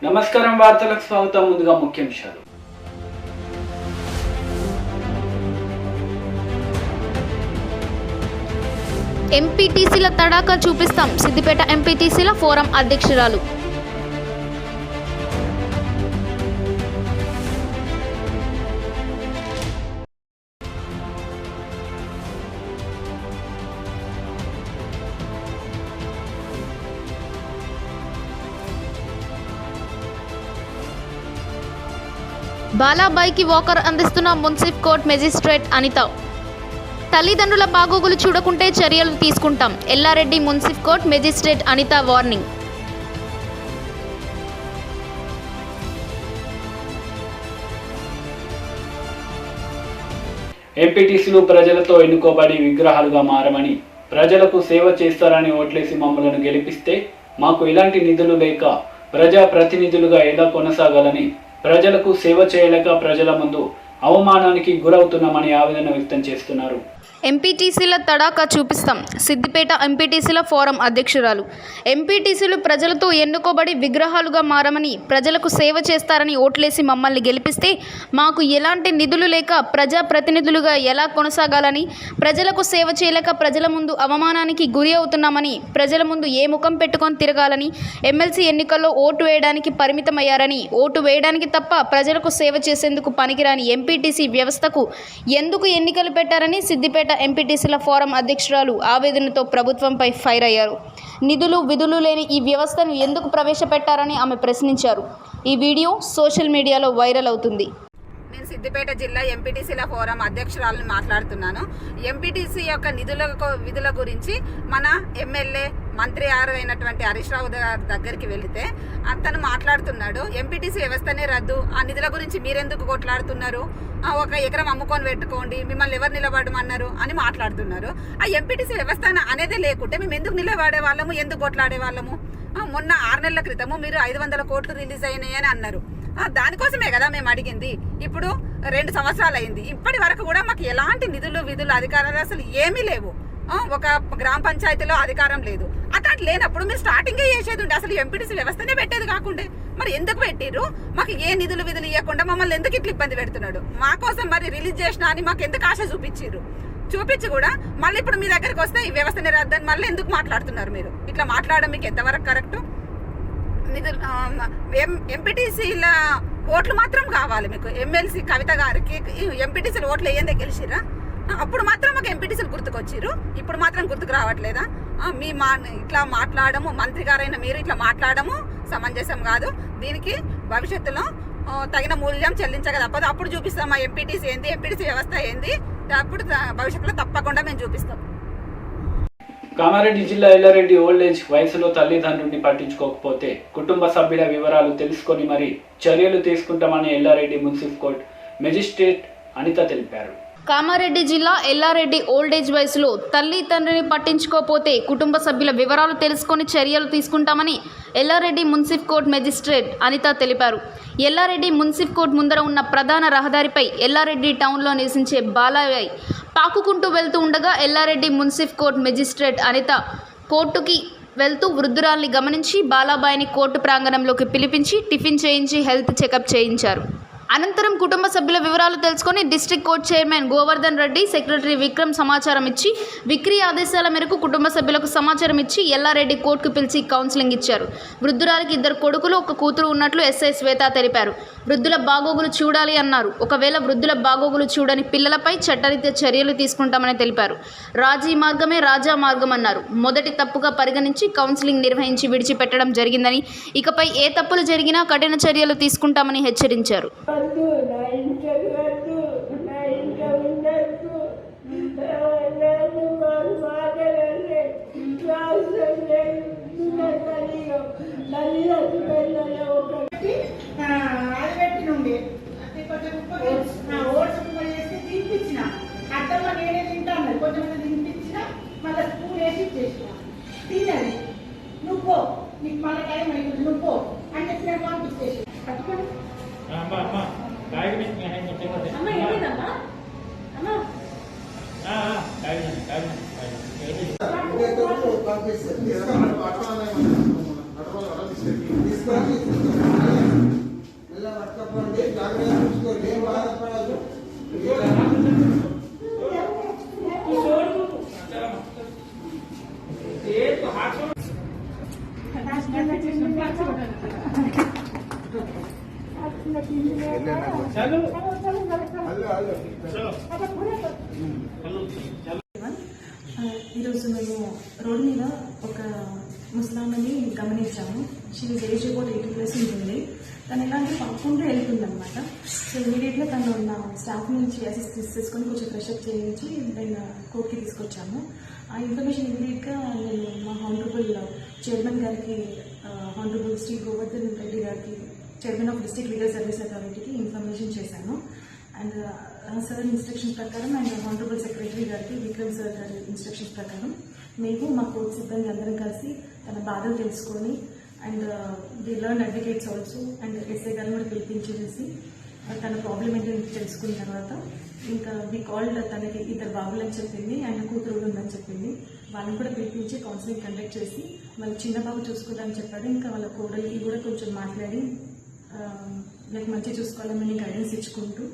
నమస్కారం, వార్తలకు స్వాగతం. ముందుగా ముఖ్యాంశాలు. ఎంపీటీసీల తడాకా చూపిస్తాం. సిద్దిపేట ఎంపీటీసీల ఫోరం అధ్యక్షురాలు. బాలాబాయికి వాకర్ అందిస్తున్న మున్సిఫ్ కోర్ట్ మెజిస్ట్రేట్ అనిత. తల్లిదండ్రుల బాగోగులు చూడకుంటే చర్యలు తీసుకుంటాం. ఎల్లారెడ్డి మున్సిఫ్ కోర్ట్ మెజిస్ట్రేట్ అనిత వార్నింగ్. ఎంపీటీసీలు ప్రజలతో ఎన్నుకోబడి విగ్రహాలుగా మారమని, ప్రజలకు సేవ చేస్తారని ఓట్లేసి మమ్మలను గెలిపిస్తే మాకు ఇలాంటి నిధులు లేక ప్రజా ప్రతినిధులుగా ఎలా కొనసాగాలని, ప్రజలకు సేవ చేయలేక ప్రజల ముందు అవమానానికి గురవుతున్నామని ఆవేదన వ్యక్తం చేస్తున్నారు. ఎంపీటీసీల తడాకా చూపిస్తాం. సిద్దిపేట ఎంపీటీసీల ఫోరం అధ్యక్షురాలు. ఎంపీటీసీలు ప్రజలతో ఎన్నుకోబడి విగ్రహాలుగా మారమని, ప్రజలకు సేవ చేస్తారని ఓట్లేసి మమ్మల్ని గెలిపిస్తే మాకు ఎలాంటి నిధులు లేక ప్రజా ప్రతినిధులుగా ఎలా కొనసాగాలని, ప్రజలకు సేవ చేయలేక ప్రజల ముందు అవమానానికి గురి అవుతున్నామని, ప్రజల ముందు ఏ ముఖం పెట్టుకొని తిరగాలని, ఎమ్మెల్సీ ఎన్నికల్లో ఓటు వేయడానికి పరిమితమయ్యారని, ఓటు వేయడానికి తప్ప ప్రజలకు సేవ చేసేందుకు పనికిరాని ఎంపీటీసీ వ్యవస్థకు ఎందుకు ఎన్నికలు పెట్టారని సిద్దిపేట ఎంపీటీసీల ఫోరం అధ్యక్షురాలు ఆవేదనతో ప్రభుత్వంపై ఫైర్ అయ్యారు. నిధులు విధులు లేని ఈ వ్యవస్థను ఎందుకు ప్రవేశపెట్టారని ఆమె ప్రశ్నించారు. ఈ వీడియో సోషల్ మీడియాలో వైరల్ అవుతుంది. నేను సిద్దిపేట జిల్లా ఎంపీటీసీల ఫోరం అధ్యక్షురాలను మాట్లాడుతున్నాను. ఎంపీటీసీ యొక్క విధుల గురించి మన ఎమ్మెల్యే మంత్రి గారు అయినటువంటి హరీష్ రావు గారి దగ్గరికి వెళితే అతను మాట్లాడుతున్నాడు, ఎంపీటీసీ వ్యవస్థనే రద్దు, ఆ నిధుల గురించి మీరెందుకు కొట్లాడుతున్నారు, ఒక ఎకరం అమ్ముకొని పెట్టుకోండి, మిమ్మల్ని ఎవరు నిలబడమన్నారు అని మాట్లాడుతున్నారు. ఆ ఎంపీటీసీ వ్యవస్థ అనేదే లేకుంటే మేము ఎందుకు నిలబడే వాళ్ళము, ఎందుకు కొట్లాడే వాళ్ళము? మొన్న 6 నెలల క్రితము మీరు 500 కోట్లు రిలీజ్ అయినాయి అని అన్నారు. దానికోసమే కదా మేము అడిగింది. ఇప్పుడు 2 సంవత్సరాలు అయింది, ఇప్పటి వరకు కూడా మాకు ఎలాంటి నిధులు విధులు అధికారాలు అసలు ఏమీ లేవు. ఒక గ్రామ పంచాయతీలో అధికారం లేదు. అట్లాంటి లేనప్పుడు మీరు స్టార్టింగే చేసేది ఉండే, అసలు ఎంపీటీసీ వ్యవస్థనే పెట్టేది కాకుండా మరి ఎందుకు పెట్టిర్రు? మాకు ఏ నిధులు విధులు ఇవ్వకుండా మమ్మల్ని ఎందుకు ఇట్లా ఇబ్బంది పెడుతున్నాడు? మా కోసం మరి రిలీజ్ చేసినా అని మాకు ఎందుకు ఆశ చూపించారు? చూపించి కూడా మళ్ళీ ఇప్పుడు మీ దగ్గరికి వస్తే ఈ వ్యవస్థని రద్దని మళ్ళీ ఎందుకు మాట్లాడుతున్నారు? మీరు ఇట్లా మాట్లాడడం మీకు ఎంతవరకు కరెక్ట్? నిధులు ఎంపీటీసీల ఓట్లు మాత్రం కావాలి మీకు. ఎమ్మెల్సీ కవిత గారికి ఎంపీటీసీల ఓట్లు వేయందే గెలిచిరా? అప్పుడు మాత్రం మాకు ఎంపీటీసీలు గుర్తుకొచ్చిర్రు, ఇప్పుడు మాత్రం గుర్తుకు రావట్లేదా? ఇట్లా మాట్లాడము, మంత్రి గారైన మీరు ఇట్లా మాట్లాడము సమంజసం కాదు. దీనికి భవిష్యత్తులో తగిన మూల్యం చెల్లించక తప్పదు. అప్పుడు చూపిస్తాం మా ఎంపీటీసీ ఏంది, ఎంపీటీసీ వ్యవస్థ ఏంది, అప్పుడు భవిష్యత్తులో తప్పకుండా మేము చూపిస్తాం. కామారెడ్డి జిల్లా ఎల్లారెడ్డి ఓల్డ్ ఏజ్ వయసులో తల్లిదండ్రుల్ని పట్టించుకోకపోతే కుటుంబ సభ్యుల వివరాలు తెలుసుకొని మరి చర్యలు తీసుకుంటామని ఎల్లారెడ్డి మున్సిఫ్ కోర్ట్ మెజిస్ట్రేట్ అనిత తెలిపారు. కామారెడ్డి జిల్లా ఎల్లారెడ్డి ఓల్డ్ ఏజ్ వయసులో తల్లి తండ్రిని పట్టించుకోకపోతే కుటుంబ సభ్యుల వివరాలు తెలుసుకొని చర్యలు తీసుకుంటామని ఎల్లారెడ్డి మున్సిఫ్ కోర్ట్ మెజిస్ట్రేట్ అనిత తెలిపారు. ఎల్లారెడ్డి మున్సిఫ్ కోర్ట్ ముందర ఉన్న ప్రధాన రహదారిపై ఎల్లారెడ్డి టౌన్లో నివసించే బాలాబాయ్ పాకుకుంటూ వెళ్తూ ఉండగా ఎల్లారెడ్డి మున్సిఫ్ కోర్ట్ మెజిస్ట్రేట్ అనిత కోర్టుకి వెళ్తూ వృద్ధురాల్ని గమనించి బాలాబాయిని కోర్టు ప్రాంగణంలోకి పిలిపించి టిఫిన్ చేయించి హెల్త్ చెకప్ చేయించారు. అనంతరం కుటుంబ సభ్యుల వివరాలు తెలుసుకొని district court chairman Govardhan Reddy, secretary Vikram సమాచారం ఇచ్చి విక్రీ ఆదేశాల మేరకు కుటుంబ సభ్యులకు సమాచారం ఇచ్చి ఎల్లారెడ్డి కోర్టుకు పిలిచి కౌన్సిలింగ్ ఇచ్చారు. వృద్ధురాలికి 2 కొడుకులు 1 కూతురు ఉన్నట్లు ఎస్ఐ శ్వేత తెలిపారు. వృద్ధుల బాగోగులు చూడాలి అన్నారు. ఒకవేళ వృద్ధుల బాగోగులు చూడని పిల్లలపై చట్టరీత్యా చర్యలు తీసుకుంటామని తెలిపారు. రాజీ మార్గమే రాజా మార్గం అన్నారు. మొదటి తప్పుగా పరిగణించి కౌన్సిలింగ్ నిర్వహించి విడిచిపెట్టడం జరిగిందని, ఇకపై ఏ తప్పులు జరిగినా కఠిన చర్యలు తీసుకుంటామని హెచ్చరించారు. నువ్వు నీకు మన టైం అయింది, నువ్వు అని చెప్పిన పంపించేసి ఈరోజు మేము రోడ్డు మీద ఒక ముస్లాంని గమనించాము. షీ ఏజ్ అబౌట్ 80+ ఉంటుంది. తను ఎలాంటి పడుకుంటూ వెళ్తుందన్నమాట. సో ఇమీడియట్గా తను నా స్టాఫ్ నుంచి అసిస్ట్ తీసుకొని కొంచెం ఫ్రెషప్ చేయించి నేను కోర్టుకి తీసుకొచ్చాము. ఆ ఇన్ఫర్మేషన్ ఇమీడియట్గా నేను మా హానరబుల్ చైర్మన్ గారికి, హానరబుల్ శ్రీ గోవర్ధన్ రెడ్డి గారికి, chairman of district legal service అథారిటీకి ఇన్ఫర్మేషన్ చేశాను. అండ్ సార్ ఇన్స్ట్రక్షన్స్ ప్రకారం అండ్ హానరబుల్ సెక్రటరీ గారికి విక్రమ్ సార్ గారి ఇన్స్ట్రక్షన్స్ ప్రకారం మేము మా కోర్టు సిబ్బంది అందరం కలిసి తన బాధలు తెలుసుకొని and the learn advocates also and SI గారిని కూడా పిలిపించేసి తన ప్రాబ్లం ఏంటని తెలుసుకున్న తర్వాత ఇంకా వి కాల్డ్, తనకి 2 బాబులు అని చెప్పింది అండ్ కూతురు ఉందని చెప్పింది. వాళ్ళని కూడా పిలిపించి కౌన్సిలింగ్ కండక్ట్ చేసి వాళ్ళ చిన్న బాబు చూసుకుంటామని చెప్పాడు. ఇంకా వాళ్ళ కోడలికి కూడా కొంచెం మాట్లాడి లైక్ మంచిగా చూసుకోవాలని గైడెన్స్ ఇచ్చుకుంటూ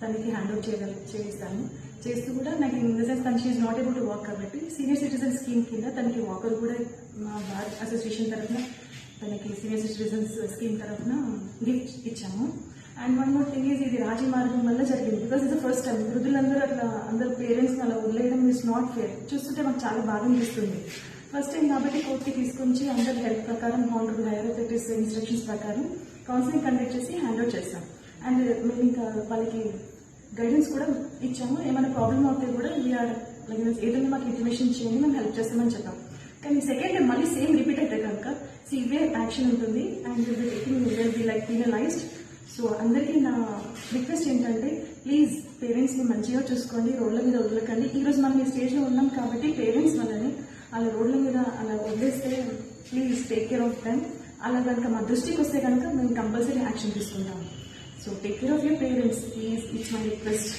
తనకి హ్యాండ్ ఓవర్ చేస్తాను. చేస్తూ కూడా నాకు ఇన్ ద సెన్స్ తను she not able to walk కాబట్టి సీనియర్ సిటిజన్ స్కీమ్ కింద తనకి వాకర్ కూడా మా బార్ అసోసియేషన్ తరఫున తనకి సీనియర్ సిటిజన్స్ స్కీమ్ తరఫున గిఫ్ట్ ఇచ్చాము. And one more thing is ఇది రాజీ మార్గం వల్ల జరిగింది. బికాస్ ఇట్స్ ఫస్ట్ టైం వృద్ధులందరూ అట్లా అందరూ పేరెంట్స్ని అలా వదిలేయడం ఇస్ నాట్ ఫేర్. చూస్తుంటే మాకు చాలా బాధ అనిపిస్తుంది. ఫస్ట్ టైం కాబట్టి కోర్టుకి తీసుకొచ్చి అందరి హెల్ప్ ప్రకారం హానరబుల్ హైయర్ అథారిటీస్ ఇన్స్ట్రక్షన్స్ ప్రకారం కౌన్సిలింగ్ కండక్ట్ చేసి హ్యాండ్ ఓవర్ చేస్తాం. అండ్ మేము ఇంకా వాళ్ళకి గైడెన్స్ కూడా ఇచ్చాము. ఏమైనా ప్రాబ్లమ్ అవుతే కూడా వీఆర్ లైక్ ఏదైనా మాకు ఇన్ఫర్మేషన్ చేయండి, మేము హెల్ప్ చేస్తామని చెప్పాం. కానీ సెకండ్ టైం మళ్ళీ సేమ్ రిపీట్ అయితే కనుక సివియర్ యాక్షన్ ఉంటుంది and will be like penalised. So అందరికీ నా రిక్వెస్ట్ ఏంటంటే ప్లీజ్ పేరెంట్స్ని మంచిగా చూసుకోండి, రోడ్ల మీద వదలకండి. ఈరోజు మనం ఈ స్టేజ్లో ఉన్నాం కాబట్టి పేరెంట్స్ వల్లనే అలా రోడ్ల మీద అలా వదిలేస్తే please take care of them. అలా కనుక మా దృష్టికి వస్తే కనుక మేము కంపల్సరీ యాక్షన్ తీసుకుంటాము. So take care of your parents please, it's my request.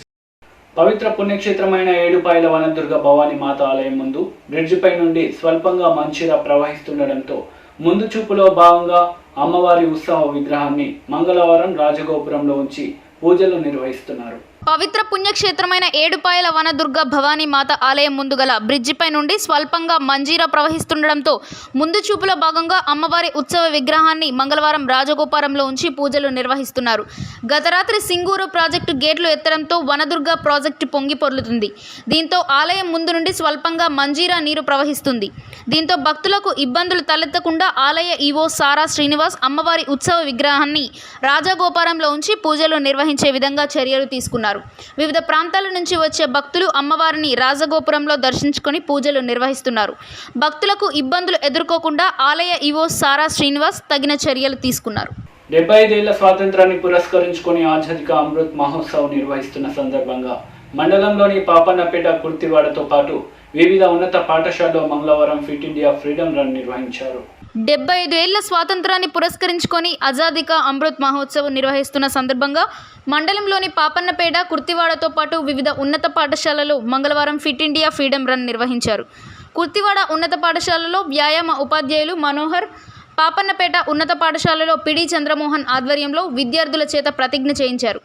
పవిత్ర పుణ్యక్షేత్రమైన ఏడుపాయల వనదుర్గ భవానీ మాత ఆలయం ముందు బ్రిడ్జిపై నుండి స్వల్పంగా మంచిరా ప్రవహిస్తుండటంతో ముందు చూపులో భాగంగా అమ్మవారి ఉత్సవ విగ్రహాన్ని మంగళవారం రాజగోపురంలో ఉంచి పూజలు నిర్వహిస్తున్నారు. పవిత్ర పుణ్యక్షేత్రమైన ఏడుపాయల వనదుర్గ భవానీ మాత ఆలయం ముందు గల బ్రిడ్జిపై నుండి స్వల్పంగా మంజీరా ప్రవహిస్తుండటంతో ముందు చూపులో భాగంగా అమ్మవారి ఉత్సవ విగ్రహాన్ని మంగళవారం రాజగోపురంలో ఉంచి పూజలు నిర్వహిస్తున్నారు. గత రాత్రి సింగూరు ప్రాజెక్టు గేట్లు ఎత్తడంతో వనదుర్గ ప్రాజెక్టు పొంగి పొర్లుతుంది. దీంతో ఆలయం ముందు నుండి స్వల్పంగా మంజీరా నీరు ప్రవహిస్తుంది. దీంతో భక్తులకు ఇబ్బందులు తలెత్తకుండా ఆలయ ఈవో సారా శ్రీనివాస్ అమ్మవారి ఉత్సవ విగ్రహాన్ని రాజగోపురంలో ఉంచి పూజలు నిర్వహించే విధంగా చర్యలు తీసుకున్నారు. వివిధ ప్రాంతాల నుంచి వచ్చే భక్తులు అమ్మవారిని రాజగోపురంలో దర్శించుకొని పూజలు నిర్వహిస్తున్నారు. భక్తులకు ఇబ్బందులు ఎదుర్కోకుండా ఆలయ ఈవో సారా శ్రీనివాస్ తగిన చర్యలు తీసుకున్నారు. 75 ఏళ్ల స్వాతంత్రాన్ని పురస్కరించుకొని ఆజాదీ కా అమృత్ మహోత్సవ్ నిర్వహిస్తున్న సందర్భంగా మండలంలోని పాపన్నపేట, కుర్తివాడతో పాటు వివిధ ఉన్నత పాఠశాలలో మంగళవారం ఫిట్ ఇండియా ఫ్రీడమ్ రన్ నిర్వహించారు. 75 ఏళ్ల స్వాతంత్రాన్ని పురస్కరించుకొని ఆజాదీ కా అమృత్ మహోత్సవ్ నిర్వహిస్తున్న సందర్భంగా మండలంలోని పాపన్నపేట, కుర్తివాడతో పాటు వివిధ ఉన్నత పాఠశాలలో మంగళవారం ఫిట్ ఇండియా ఫ్రీడమ్ రన్ నిర్వహించారు. కుర్తివాడ ఉన్నత పాఠశాలలో వ్యాయామ ఉపాధ్యాయులు మనోహర్, పాపన్నపేట ఉన్నత పాఠశాలలో పిడి చంద్రమోహన్ ఆధ్వర్యంలో విద్యార్థుల చేత ప్రతిజ్ఞ చేయించారు.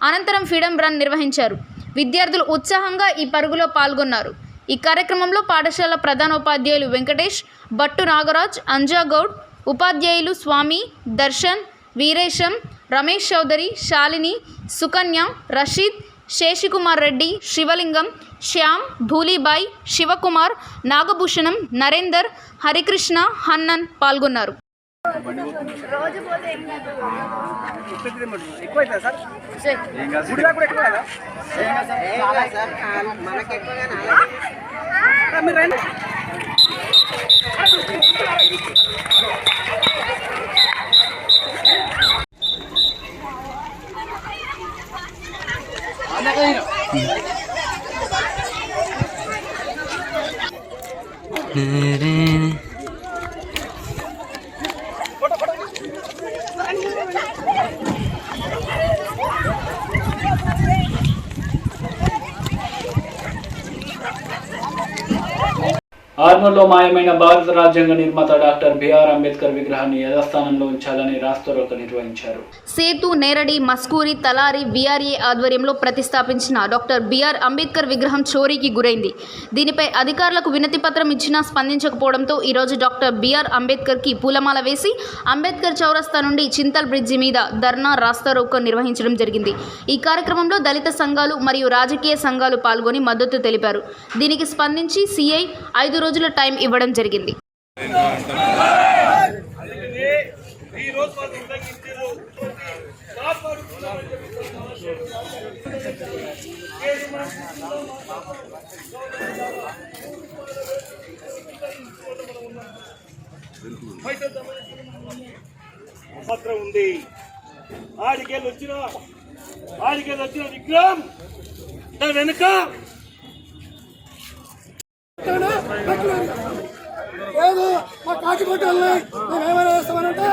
అనంతరం ఫ్రీడమ్ రన్ నిర్వహించారు. విద్యార్థులు ఉత్సాహంగా ఈ పరుగులో పాల్గొన్నారు. ఈ కార్యక్రమంలో పాఠశాల ప్రధానోపాధ్యాయులు వెంకటేష్, బట్టు నాగరాజ్, అంజాగౌడ్, ఉపాధ్యాయులు స్వామి, దర్శన్, వీరేశం, రమేష్ చౌదరి, శాలిని, సుకన్య, రషీద్, శేషికుమార్ రెడ్డి, శివలింగం, శ్యామ్, ధూలీబాయ్, శివకుమార్, నాగభూషణం, నరేందర్, హరికృష్ణ, హన్నన్ పాల్గొన్నారు. ఆర్మూర్లో మాయమైన భారత రాజ్యాంగ నిర్మాత డాక్టర్ బిఆర్ అంబేద్కర్ విగ్రహాన్ని యథాస్థానంలో ఉంచాలని రాస్తారోకో నిర్వహించారు. సేతు, నేరడి, మస్కూరి, తలారి, విఆర్ఏ ఆధ్వర్యంలో ప్రతిష్టాపించిన డాక్టర్ బిఆర్ అంబేద్కర్ విగ్రహం చోరీకి గురైంది. దీనిపై అధికారులకు వినతి పత్రం ఇచ్చినా స్పందించకపోవడంతో ఈరోజు డాక్టర్ బిఆర్ అంబేద్కర్కి పూలమాల వేసి అంబేద్కర్ చౌరస్తా నుండి చింతల్ బ్రిడ్జి మీద ధర్నా రాస్తారోకో నిర్వహించడం జరిగింది. ఈ కార్యక్రమంలో దళిత సంఘాలు మరియు రాజకీయ సంఘాలు పాల్గొని మద్దతు తెలిపారు. దీనికి స్పందించి సిఐ 5 రోజుల టైం ఇవ్వడం జరిగింది. పత్రం ఉంది. ఆడికెళ్ళి వచ్చిన విగ్రహం దాని వెనుక లేదు మా కాకిపట్టాలని మేము ఏమైనా వేస్తామనంటే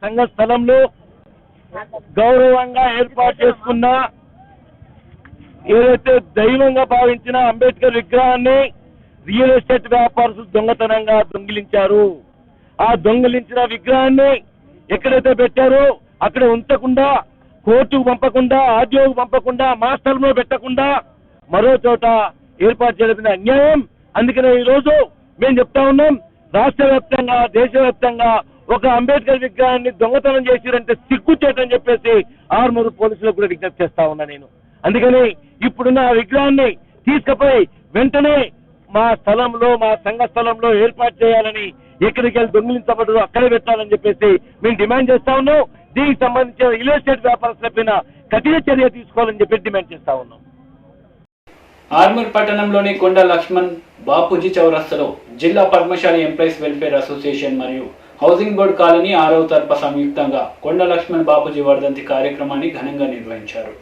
సంఘ స్థలంలో గౌరవంగా ఏర్పాటు చేసుకున్న ఏదైతే దైవంగా భావించిన అంబేద్కర్ విగ్రహాన్ని రియల్ ఎస్టేట్ వ్యాపారస్తులు దొంగతనంగా దొంగిలించారు. ఆ దొంగిలించిన విగ్రహాన్ని ఎక్కడైతే పెట్టారో అక్కడ ఉంచకుండా, కోర్టుకు పంపకుండా, ఆర్డీఓకు పంపకుండా, మా స్థలంలో పెట్టకుండా మరో చోట ఏర్పాటు చేయడం అన్యాయం. అందుకనే ఈరోజు మేము చెప్తా ఉన్నాం, రాష్ట్ర వ్యాప్తంగా, దేశవ్యాప్తంగా ఒక అంబేద్కర్ విగ్రహాన్ని దొంగతనం చేసిరంటే సిగ్గుచేటని చెప్పేసి ఆర్మూరు పోలీసులకు కూడా విజ్ఞప్తి చేస్తా ఉన్నా నేను. అందుకని ఇప్పుడున్న ఆ విగ్రహాన్ని తీసుకుపోయి వెంటనే మా స్థలంలో, మా సంఘ స్థలంలో ఏర్పాటు చేయాలని, ఎక్కడికి వెళ్ళి దొంగిలించబడదు అక్కడే పెట్టాలని చెప్పేసి మేము డిమాండ్ చేస్తా ఉన్నాం. దీనికి సంబంధించిన రియల్ ఎస్టేట్ వ్యాపారస్తులపైన కఠిన చర్య తీసుకోవాలని చెప్పి డిమాండ్ చేస్తా ఉన్నాం. ఆర్మూర్ పట్టణంలోని కొండ లక్ష్మణ్ బాపూజీ చౌరస్తాలో జిల్లా పద్మశాలి ఎంప్లాయీస్ వెల్ఫేర్ అసోసియేషన్ మరియు హౌసింగ్ బోర్డు కాలనీ 6వ తరఫా సంయుక్తంగా కొండ లక్ష్మణ్ బాపూజీ వర్ధంతి కార్యక్రమాన్ని ఘనంగా నిర్వహించారు.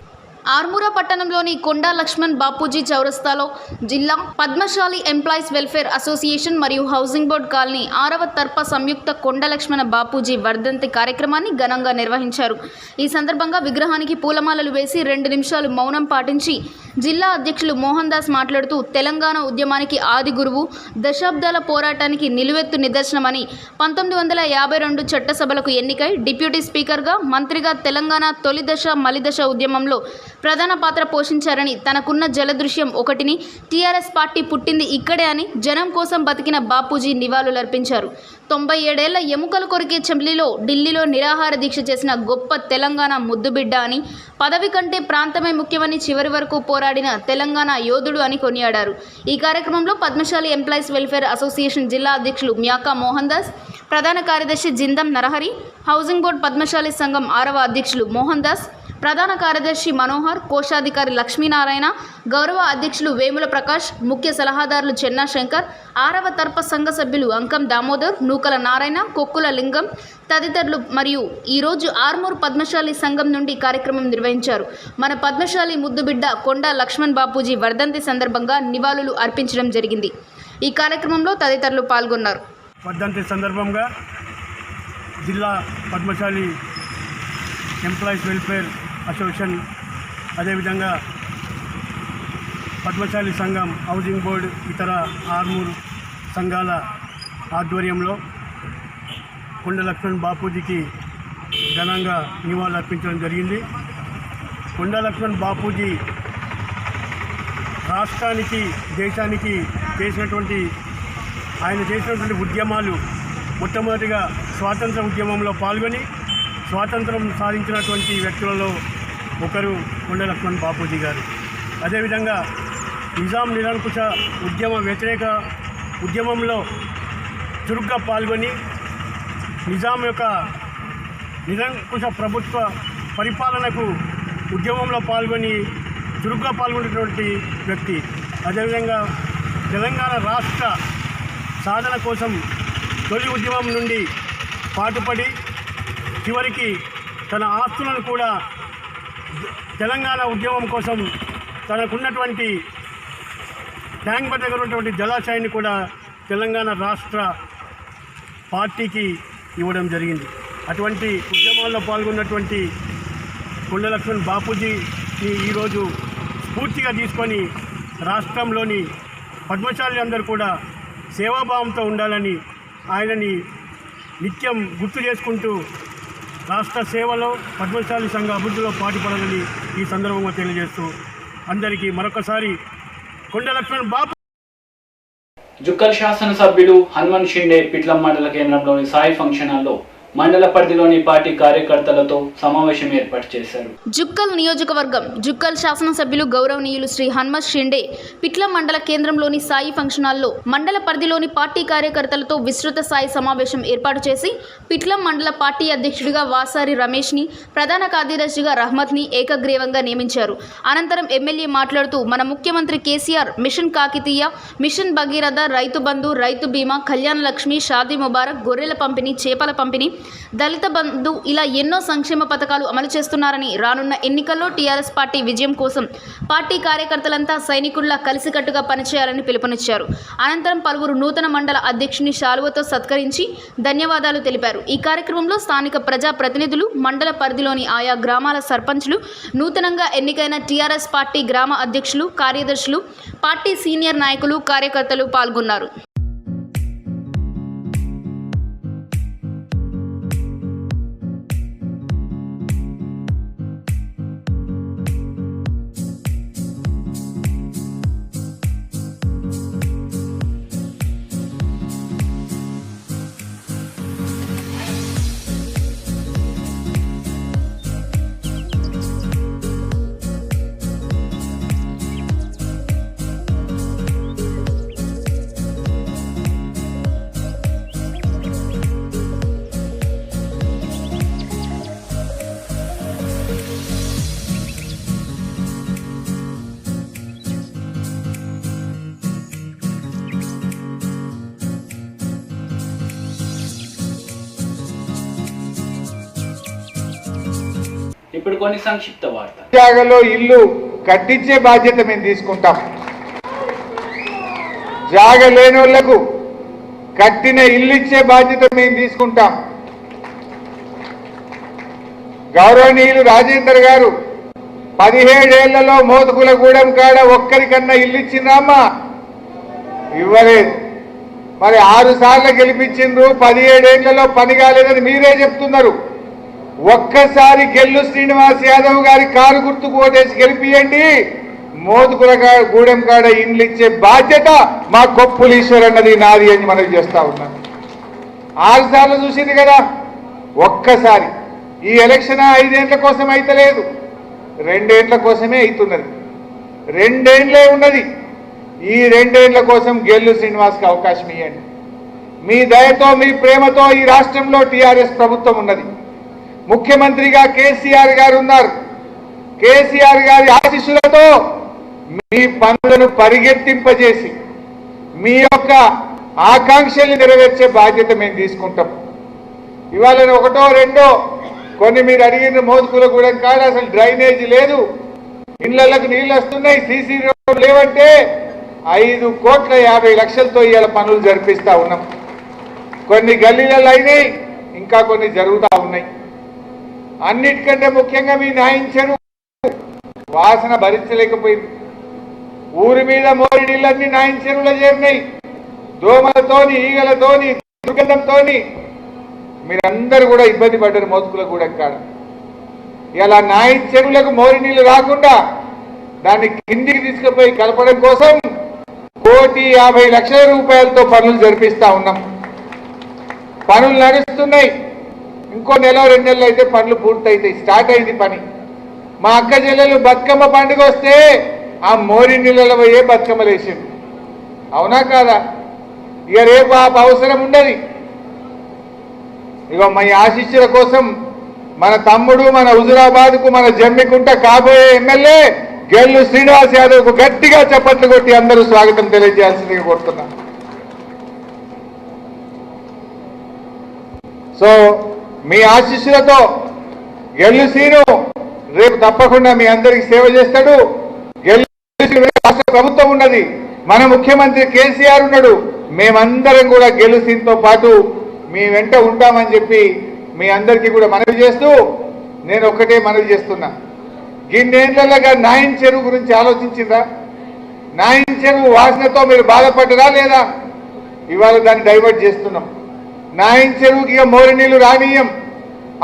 ఆర్మూర పట్టణంలోని కొండా లక్ష్మణ్ బాపూజీ చౌరస్తాలో జిల్లా పద్మశాలి ఎంప్లాయీస్ వెల్ఫేర్ అసోసియేషన్ మరియు హౌసింగ్ బోర్డు కాలనీ 6వ తరఫా సంయుక్త కొండా లక్ష్మణ బాపూజీ వర్ధంతి కార్యక్రమాన్ని ఘనంగా నిర్వహించారు. ఈ సందర్భంగా విగ్రహానికి పూలమాలలు వేసి 2 నిమిషాలు మౌనం పాటించి జిల్లా అధ్యక్షులు మోహన్ దాస్ మాట్లాడుతూ తెలంగాణ ఉద్యమానికి ఆది గురువు, దశాబ్దాల పోరాటానికి నిలువెత్తు నిదర్శనమని 1952 చట్టసభలకు ఎన్నికై డిప్యూటీ స్పీకర్గా, మంత్రిగా తెలంగాణ తొలి దశ మలిదశ ఉద్యమంలో ప్రధాన పాత్ర పోషించారని, తనకున్న జలదృశ్యం ఒకటిని, టీఆర్ఎస్ పార్టీ పుట్టింది ఇక్కడే అని జనం కోసం బతికిన బాపూజీ నివాళులర్పించారు. 97 ఏళ్ల ఎముకలు కొరికే చెంబ్లీలో ఢిల్లీలో నిరాహార దీక్ష చేసిన గొప్ప తెలంగాణ ముద్దుబిడ్డ అని, పదవి కంటే ప్రాంతమే ముఖ్యమని చివరి వరకు పోరాడిన తెలంగాణ యోధుడు అని కొనియాడారు. ఈ కార్యక్రమంలో పద్మశాలి ఎంప్లాయీస్ వెల్ఫేర్ అసోసియేషన్ జిల్లా అధ్యక్షులు మ్యాకా మోహన్ దాస్, ప్రధాన కార్యదర్శి జిందం నరహరి, హౌసింగ్ బోర్డు పద్మశాలి సంఘం 6వ అధ్యక్షులు మోహన్ దాస్, ప్రధాన కార్యదర్శి మనోహర్, కోశాధికారి లక్ష్మీనారాయణ, గౌరవ అధ్యక్షులు వేముల ప్రకాష్, ముఖ్య సలహాదారులు చెన్నా శంకర్, 6వ తరఫా సంఘ సభ్యులు అంకం దామోదర్, నూకల నారాయణ, కొక్కుల లింగం తదితరులు మరియు ఈరోజు ఆర్మూర్ పద్మశాలి సంఘం నుండి కార్యక్రమం నిర్వహించారు. మన పద్మశాలి ముద్దుబిడ్డ కొండా లక్ష్మణ్ బాపూజీ వర్ధంతి సందర్భంగా నివాళులు అర్పించడం జరిగింది. ఈ కార్యక్రమంలో తదితరులు పాల్గొన్నారు. వర్ధంతి సందర్భంగా జిల్లా పద్మశాలి ఎంప్లాయీస్ వెల్ఫేర్ అసోసియేషన్, అదేవిధంగా పద్మశాలి సంఘం, హౌసింగ్ బోర్డు, ఇతర ఆర్మూర్ సంఘాల ఆధ్వర్యంలో కొండ లక్ష్మణ్ బాపూజీకి ఘనంగా నివాళులు అర్పించడం జరిగింది. కొండ లక్ష్మణ్ బాపూజీ రాష్ట్రానికి, దేశానికి ఆయన చేసినటువంటి ఉద్యమాలు, మొట్టమొదటిగా స్వాతంత్ర ఉద్యమంలో పాల్గొని స్వాతంత్రం సాధించినటువంటి వ్యక్తులలో ఒకరు కొండ లక్ష్మణ్ బాపూజీ గారు. అదేవిధంగా నిజాం నిరంకుశ వ్యతిరేక ఉద్యమంలో చురుగ్గా పాల్గొని నిజాం యొక్క నిరంకుశ ప్రభుత్వ పరిపాలనకు ఉద్యమంలో పాల్గొని చురుగ్గా పాల్గొనేటువంటి వ్యక్తి. అదేవిధంగా తెలంగాణ రాష్ట్ర సాధన కోసం తొలి ఉద్యమం నుండి పాటుపడి చివరికి తన ఆస్తులను కూడా తెలంగాణ ఉద్యమం కోసం తనకున్నటువంటి ట్యాంక్ బండ్ దగ్గర ఉన్నటువంటి జలాశయాన్ని కూడా తెలంగాణ రాష్ట్ర పార్టీకి ఇవ్వడం జరిగింది. అటువంటి ఉద్యమాల్లో పాల్గొన్నటువంటి కొండ లక్ష్మణ్ బాపూజీని ఈరోజు స్ఫూర్తిగా తీసుకొని రాష్ట్రంలోని పద్మశాలి అందరూ కూడా సేవాభావంతో ఉండాలని ఆయనని నిత్యం గుర్తు చేసుకుంటూ రాష్ట్ర సేవలో పద్మశాలి సంఘ అభివృద్ధిలో పాటుపడాలని ఈ సందర్భంగా తెలియజేస్తూ అందరికీ మరొకసారి కొండ లక్ష్మణ్ బాపు. జుక్కల్ శాసనసభ్యులు హనుమంత్ షిండే పిట్లం మండల కేంద్రంలోని సాయి ఫంక్షన్ హాల్లో మండల పరిధిలోని పార్టీ కార్యకర్తలతో సమావేశం ఏర్పాటు చేశారు. జుక్కల్ నియోజకవర్గం జుక్కల్ శాసనసభ్యులు గౌరవనీయులు శ్రీ హనుమంత్ షిండే పిట్లం మండల కేంద్రంలోని సాయి ఫంక్షన్ హాల్లో మండల పరిధిలోని పార్టీ కార్యకర్తలతో విస్తృత స్థాయి సమావేశం ఏర్పాటు చేసి పిట్లం మండల పార్టీ అధ్యక్షుడిగా వాసారి రమేష్ని, ప్రధాన కార్యదర్శిగా రహ్మత్ని ఏకగ్రీవంగా నియమించారు. అనంతరం ఎమ్మెల్యే మాట్లాడుతూ మన ముఖ్యమంత్రి కేసీఆర్ మిషన్ కాకతీయ, మిషన్ భగీరథ, రైతు బంధు, రైతు బీమా, కళ్యాణ లక్ష్మి, షాదీ ముబారక్, గొర్రెల పంపిణీ, చేపల పంపిణీ, దళిత బంధు ఇలా ఎన్నో సంక్షేమ పథకాలు అమలు చేస్తున్నారని, రానున్న ఎన్నికల్లో టీఆర్ఎస్ పార్టీ విజయం కోసం పార్టీ కార్యకర్తలంతా సైనికుల్లా కలిసికట్టుగా పనిచేయాలని పిలుపునిచ్చారు. అనంతరం పలువురు నూతన మండల అధ్యక్షుని శాలువతో సత్కరించి ధన్యవాదాలు తెలిపారు. ఈ కార్యక్రమంలో స్థానిక ప్రజా ప్రతినిధులు, మండల పరిధిలోని ఆయా గ్రామాల సర్పంచ్లు, నూతనంగా ఎన్నికైన టీఆర్ఎస్ పార్టీ గ్రామ అధ్యక్షులు, కార్యదర్శులు, పార్టీ సీనియర్ నాయకులు, కార్యకర్తలు పాల్గొన్నారు. ఇప్పుడు కొన్ని సంక్షిప్త వార్తలు. జాగాలో ఇల్లు కట్టించే బాధ్యత మేము తీసుకుంటాం. జాగ లేని వాళ్లకు కట్టిన ఇల్లు ఇచ్చే బాధ్యత మేము తీసుకుంటాం. గౌరవనీయులు రాజేందర్ గారు 17 ఏళ్లలో మోతుకులగూడెం కాడ ఒక్కరికన్నా ఇల్లు ఇచ్చిండ్రమ్మా? ఇవ్వలేదు. మరి 6 సార్లు గెలిపించిండ్రు, 17 ఏళ్లలో పని కాలేదని మీరే చెప్తున్నారు. ఒక్కసారి గెల్లు శ్రీనివాస్ యాదవ్ గారి కారు గుర్తుకు ఓటేసి గెలిపియండి. మోతుకులగూడెం కాడ ఇండ్లు ఇచ్చే బాధ్యత మా కొప్పులీశ్వర్ అన్నది నాది అని మనకు చేస్తా ఉన్నాం. 6 సార్లు చూసింది కదా. ఒక్కసారి ఈ ఎలక్షన్ 5 ఏళ్ల కోసం అయితలేదు, 2 ఏళ్ల కోసమే అవుతున్నది. 2 ఏళ్లే ఉన్నది. ఈ 2 ఏళ్ల కోసం గెల్లు శ్రీనివాస్కి అవకాశం ఇవ్వండి. మీ దయతో, మీ ప్రేమతో ఈ రాష్ట్రంలో టీఆర్ఎస్ ప్రభుత్వం ఉన్నది. ముఖ్యమంత్రిగా కేసీఆర్ గారు ఉన్నారు. కేసీఆర్ గారి ఆశీస్సులతో మీ పనులను పరిగెత్తింపజేసి మీ యొక్క ఆకాంక్షల్ని నెరవేర్చే బాధ్యత మేము తీసుకుంటాం. ఇవాళ 1, 2 కొన్ని మీరు అడిగిన మోతుకులగూడెం కాడ అసలు డ్రైనేజీ లేదు, ఇళ్లకు నీళ్ళు వస్తున్నాయి, సీసీ రోడ్లు లేవంటే 5,50,00,000తో ఇవాళ పనులు జరిపిస్తా ఉన్నాం. కొన్ని గల్లీలలో అయినాయి, ఇంకా కొన్ని జరుగుతూ ఉన్నాయి. అన్నిటికంటే ముఖ్యంగా మీ న్యాయించరు వాసన భరించలేకపోయింది. ఊరి మీద మోరి నీళ్ళన్నీ న్యాయించెరువులో చేరినాయి. దోమలతోని, ఈగలతోని, దుర్గంధంతోని మీరందరూ కూడా ఇబ్బంది పడ్డారు మోతుకులగూడెం కాడ. ఇలా న్యాయించెరువులకు మోరి నీళ్లు రాకుండా దాన్ని కిందికి తీసుకుపోయి కలపడం కోసం 1,50,00,000 రూపాయలతో పనులు జరిపిస్తా ఉన్నాం. పనులు నడుస్తున్నాయి. ఇంకో 1-2 నెలలు అయితే పనులు పూర్తయితాయి. స్టార్ట్ అయింది పని. మా అక్క చెల్లెలు బతుకమ్మ పండుగ వస్తే ఆ మోరి నీళ్ళలో పోయే బతుకమ్మలు వేసింది. అవునా కాదా? ఇక రేపు ఆ అవసరం ఉండదు. ఇక మా ఆశిస్సుల కోసం మన తమ్ముడు, మన హుజురాబాద్కు, మన జమ్మికుంట కాబోయే ఎమ్మెల్యే గెల్లు శ్రీనివాస్ యాదవ్కు గట్టిగా చప్పట్లు కొట్టి అందరూ స్వాగతం తెలియజేయాల్సిందిగా కోరుతున్నా. సో మీ ఆశీస్సులతో గెల్లు శ్రీను రేపు తప్పకుండా మీ అందరికి సేవ చేస్తాడు. రాష్ట్ర ప్రభుత్వం ఉన్నది, మన ముఖ్యమంత్రి కేసీఆర్ ఉన్నాడు. మేమందరం కూడా గెలుసీతో పాటు మీ వెంట ఉంటామని చెప్పి మీ అందరికీ కూడా మనవి చేస్తూ నేను ఒక్కటే మనవి చేస్తున్నా. గిన్నేళ్లగా నాయన్ చెరువు గురించి ఆలోచించిందా? నాయన్ చెరువు వాసనతో మీరు బాధపడ్డరా లేదా? ఇవాళ దాన్ని డైవర్ట్ చేస్తున్నాం. నాయన్ చెరువుకి ఇక మోరి నీళ్లు రానీయం.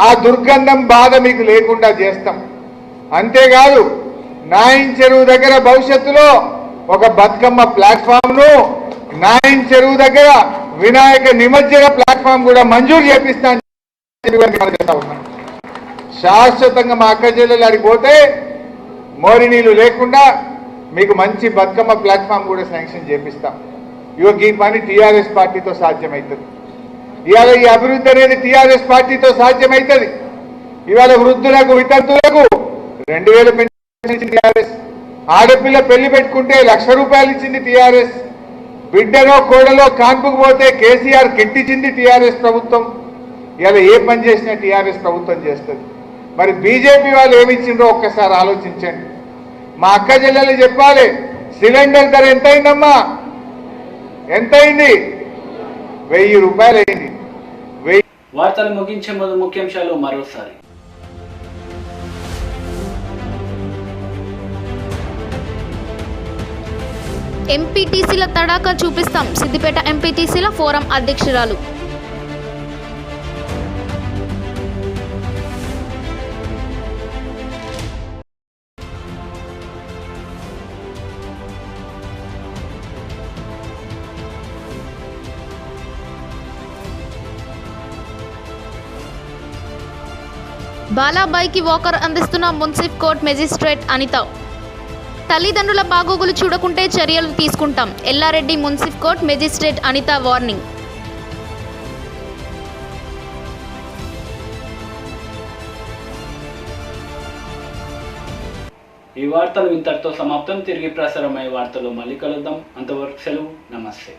ఆ దుర్గంధం బాధ మీకు లేకుండా చేస్తాం. అంతేకాదు నాయన్ చెరువు దగ్గర భవిష్యత్తులో ఒక బతుకమ్మ ప్లాట్ఫామ్ను, నాయన్ చెరువు దగ్గర వినాయక నిమజ్జన ప్లాట్ఫామ్ కూడా మంజూరు చేపిస్తాను. శాశ్వతంగా మా అక్క జిల్లాలో అడిగిపోతే మోరి నీళ్లు లేకుండా మీకు మంచి బతుకమ్మ ప్లాట్ఫామ్ కూడా శాంక్షన్ చేపిస్తాం. ఈ పని టీఆర్ఎస్ పార్టీతో సాధ్యమవుతుంది. ఇవాళ ఈ అభివృద్ధి అనేది టీఆర్ఎస్ పార్టీతో సాధ్యమవుతుంది. ఇవాళ వృద్ధులకు, వితంతులకు 2000 పెన్షన్ ఇచ్చింది టీఆర్ఎస్. ఆడపిల్ల పెళ్లి పెట్టుకుంటే 1,00,000 రూపాయలు ఇచ్చింది టీఆర్ఎస్. బిడ్డలో కోడలో కాన్పుకు పోతే కేసీఆర్ కిట్ ఇచ్చింది టీఆర్ఎస్ ప్రభుత్వం. ఇవాళ ఏ పని చేసినా టీఆర్ఎస్ ప్రభుత్వం చేస్తుంది. మరి బీజేపీ వాళ్ళు ఏమి ఇచ్చిండ్రో ఒక్కసారి ఆలోచించండి. మా అక్క చెల్లెలు చెప్పాలి, సిలిండర్ ధర ఎంత అయిందమ్మా? ఎంత అయింది? 1000 రూపాయలు అయింది. వార్తలు ముగించే ముందు ముఖ్యాంశాలు మరోసారి. ఎంపీటీసీల తడాకా చూపిస్తాం, సిద్దిపేట ఎంపీటీసీల ఫోరం అధ్యక్షురాలు. బాలాబాయికి వాకర్ అందిస్తున్న మున్సిఫ్ కోర్ట్ మెజిస్ట్రేట్ అనిత. తల్లిదండ్రుల బాగోగులు చూడకుంటే చర్యలు తీసుకుంటాం, ఎల్లారెడ్డి మున్సిఫ్ కోర్ట్ మెజిస్ట్రేట్ అనిత వార్నింగ్. ఈ వార్తలు ఇంతటితో సమాప్తం. తిరిగి ప్రసారమయ్యే వార్తలు మళ్ళీ కలుద్దాం. అంతవరకు సెలవు. నమస్తే.